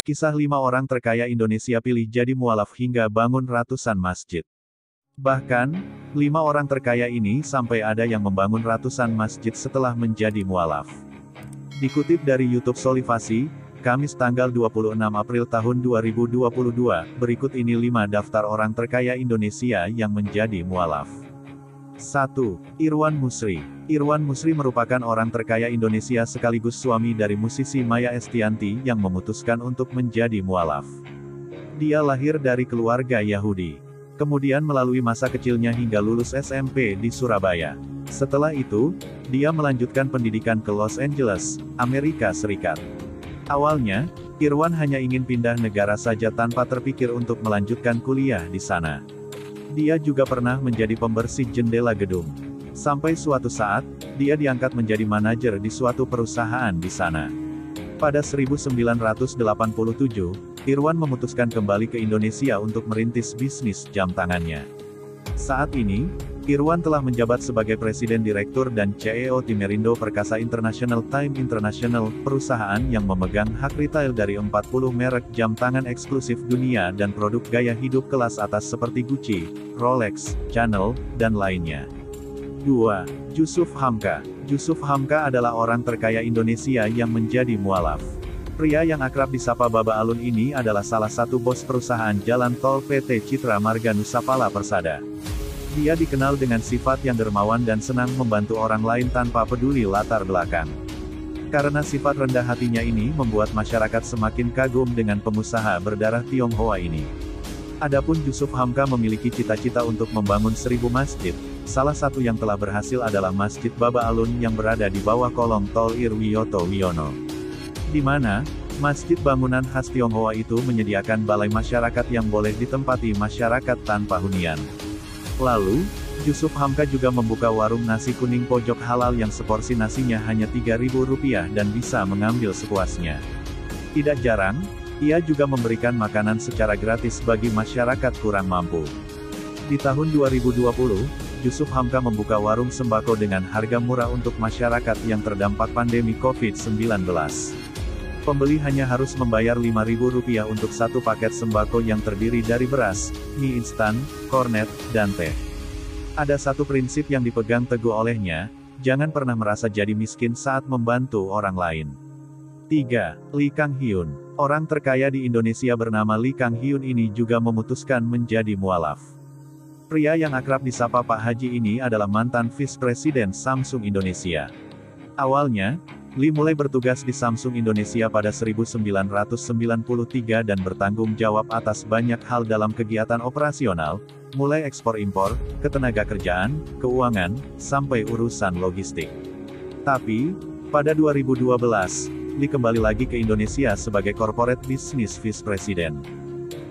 Kisah 5 orang terkaya Indonesia pilih jadi mualaf hingga bangun ratusan masjid. Bahkan, 5 orang terkaya ini sampai ada yang membangun ratusan masjid setelah menjadi mualaf. Dikutip dari YouTube Solivasi, Kamis tanggal 26 April tahun 2022, berikut ini 5 daftar orang terkaya Indonesia yang menjadi mualaf. 1. Irwan Musri. Irwan Musri merupakan orang terkaya Indonesia sekaligus suami dari musisi Maya Estianty yang memutuskan untuk menjadi mualaf. Dia lahir dari keluarga Yahudi. Kemudian melalui masa kecilnya hingga lulus SMP di Surabaya. Setelah itu, dia melanjutkan pendidikan ke Los Angeles, Amerika Serikat. Awalnya, Irwan hanya ingin pindah negara saja tanpa terpikir untuk melanjutkan kuliah di sana. Dia juga pernah menjadi pembersih jendela gedung. Sampai suatu saat, dia diangkat menjadi manajer di suatu perusahaan di sana. Pada 1987, Irwan memutuskan kembali ke Indonesia untuk merintis bisnis jam tangannya. Saat ini, Irwan telah menjabat sebagai Presiden Direktur dan CEO Timerindo Perkasa International Time International, perusahaan yang memegang hak retail dari 40 merek jam tangan eksklusif dunia dan produk gaya hidup kelas atas seperti Gucci, Rolex, Chanel, dan lainnya. 2. Jusuf Hamka. Jusuf Hamka adalah orang terkaya Indonesia yang menjadi mualaf. Pria yang akrab disapa Baba Alun ini adalah salah satu bos perusahaan jalan tol PT Citra Marga Nusapala Persada. Dia dikenal dengan sifat yang dermawan dan senang membantu orang lain tanpa peduli latar belakang. Karena sifat rendah hatinya ini membuat masyarakat semakin kagum dengan pengusaha berdarah Tionghoa ini. Adapun Jusuf Hamka memiliki cita-cita untuk membangun 1000 masjid. Salah satu yang telah berhasil adalah Masjid Baba Alun yang berada di bawah kolong tol Irwiyoto Wiono. Di mana, masjid bangunan khas Tionghoa itu menyediakan balai masyarakat yang boleh ditempati masyarakat tanpa hunian. Lalu, Jusuf Hamka juga membuka warung nasi kuning pojok halal yang seporsi nasinya hanya Rp3.000 dan bisa mengambil sepuasnya. Tidak jarang, ia juga memberikan makanan secara gratis bagi masyarakat kurang mampu. Di tahun 2020, Jusuf Hamka membuka warung sembako dengan harga murah untuk masyarakat yang terdampak pandemi COVID-19. Pembeli hanya harus membayar Rp5.000 untuk satu paket sembako yang terdiri dari beras, mie instan, kornet, dan teh. Ada satu prinsip yang dipegang teguh olehnya, jangan pernah merasa jadi miskin saat membantu orang lain. 3. Lee Kang Hyun. Orang terkaya di Indonesia bernama Lee Kang Hyun ini juga memutuskan menjadi mualaf. Pria yang akrab disapa Pak Haji ini adalah mantan Vice President Samsung Indonesia. Awalnya, Lee mulai bertugas di Samsung Indonesia pada 1993 dan bertanggung jawab atas banyak hal dalam kegiatan operasional, mulai ekspor-impor, ketenagakerjaan, keuangan, sampai urusan logistik. Tapi, pada 2012, Lee kembali lagi ke Indonesia sebagai Corporate Business Vice President.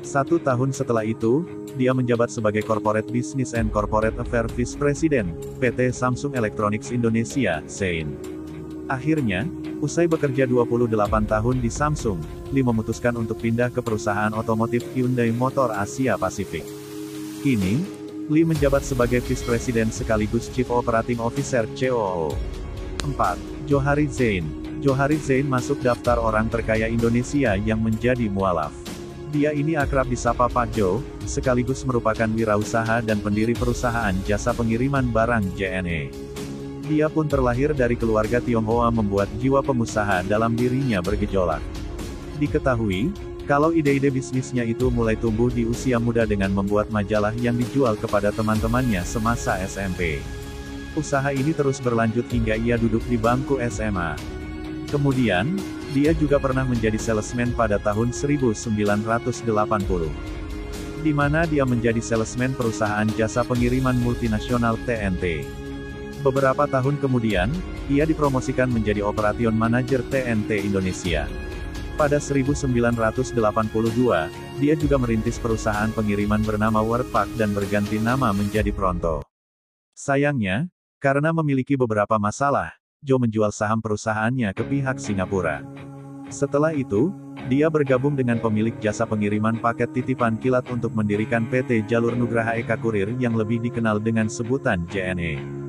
1 tahun setelah itu, dia menjabat sebagai Corporate Business and Corporate Affairs Vice President, PT Samsung Electronics Indonesia, SEIN. Akhirnya, usai bekerja 28 tahun di Samsung, Lee memutuskan untuk pindah ke perusahaan otomotif Hyundai Motor Asia Pasifik. Kini, Lee menjabat sebagai Vice President sekaligus Chief Operating Officer COO. 4. Johari Zain. Johari Zain masuk daftar orang terkaya Indonesia yang menjadi mualaf. Dia ini akrab disapa Pak Jo, sekaligus merupakan wirausaha dan pendiri perusahaan jasa pengiriman barang JNE. Dia pun terlahir dari keluarga Tionghoa membuat jiwa pengusaha dalam dirinya bergejolak. Diketahui, kalau ide-ide bisnisnya itu mulai tumbuh di usia muda dengan membuat majalah yang dijual kepada teman-temannya semasa SMP. Usaha ini terus berlanjut hingga ia duduk di bangku SMA. Kemudian, dia juga pernah menjadi salesman pada tahun 1980. Di mana dia menjadi salesman perusahaan jasa pengiriman multinasional TNT. Beberapa tahun kemudian, ia dipromosikan menjadi Operation Manager TNT Indonesia. Pada 1982, dia juga merintis perusahaan pengiriman bernama Worldpac dan berganti nama menjadi Pronto. Sayangnya, karena memiliki beberapa masalah, Joe menjual saham perusahaannya ke pihak Singapura. Setelah itu, dia bergabung dengan pemilik jasa pengiriman paket titipan kilat untuk mendirikan PT Jalur Nugraha Eka Kurir yang lebih dikenal dengan sebutan JNE.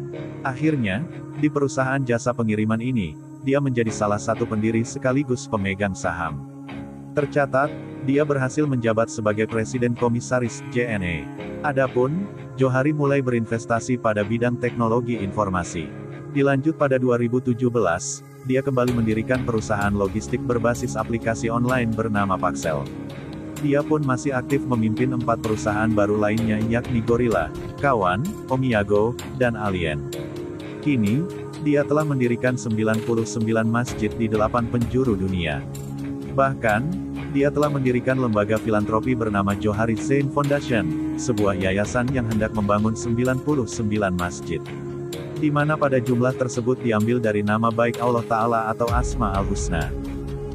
Akhirnya, di perusahaan jasa pengiriman ini, dia menjadi salah satu pendiri sekaligus pemegang saham. Tercatat, dia berhasil menjabat sebagai Presiden Komisaris JNE. Adapun, Johari mulai berinvestasi pada bidang teknologi informasi. Dilanjut pada 2017, dia kembali mendirikan perusahaan logistik berbasis aplikasi online bernama Paxel. Dia pun masih aktif memimpin 4 perusahaan baru lainnya yakni Gorilla, Kawan, Omiago, dan Alien. Kini, dia telah mendirikan 99 masjid di 8 penjuru dunia. Bahkan, dia telah mendirikan lembaga filantropi bernama Johari Zain Foundation, sebuah yayasan yang hendak membangun 99 masjid. Di mana pada jumlah tersebut diambil dari nama baik Allah Ta'ala atau Asma Al-Husna.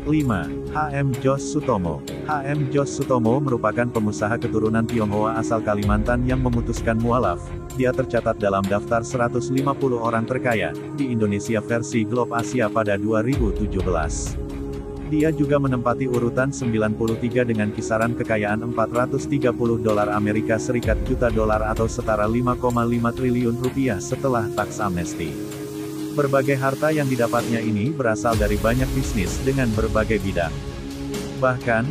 5. H.M. Jos Sutomo. H.M. Jos Sutomo merupakan pengusaha keturunan Tionghoa asal Kalimantan yang memutuskan mualaf. Dia tercatat dalam daftar 150 orang terkaya di Indonesia versi Globe Asia pada 2017. Dia juga menempati urutan 93 dengan kisaran kekayaan 430 dolar Amerika Serikat juta dolar atau setara 5,5 triliun rupiah setelah taks amnesti. Berbagai harta yang didapatnya ini berasal dari banyak bisnis dengan berbagai bidang. Bahkan,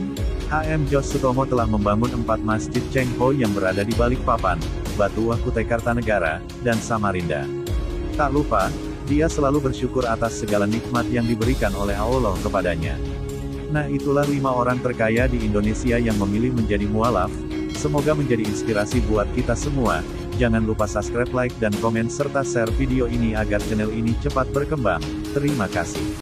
H.M. Jos Sutomo telah membangun 4 masjid Cheng Ho yang berada di Balikpapan, Batuah Kutai Kartanegara, dan Samarinda. Tak lupa, dia selalu bersyukur atas segala nikmat yang diberikan oleh Allah kepadanya. Nah, itulah 5 orang terkaya di Indonesia yang memilih menjadi mualaf. Semoga menjadi inspirasi buat kita semua. Jangan lupa subscribe, like, dan komen serta share video ini agar channel ini cepat berkembang. Terima kasih.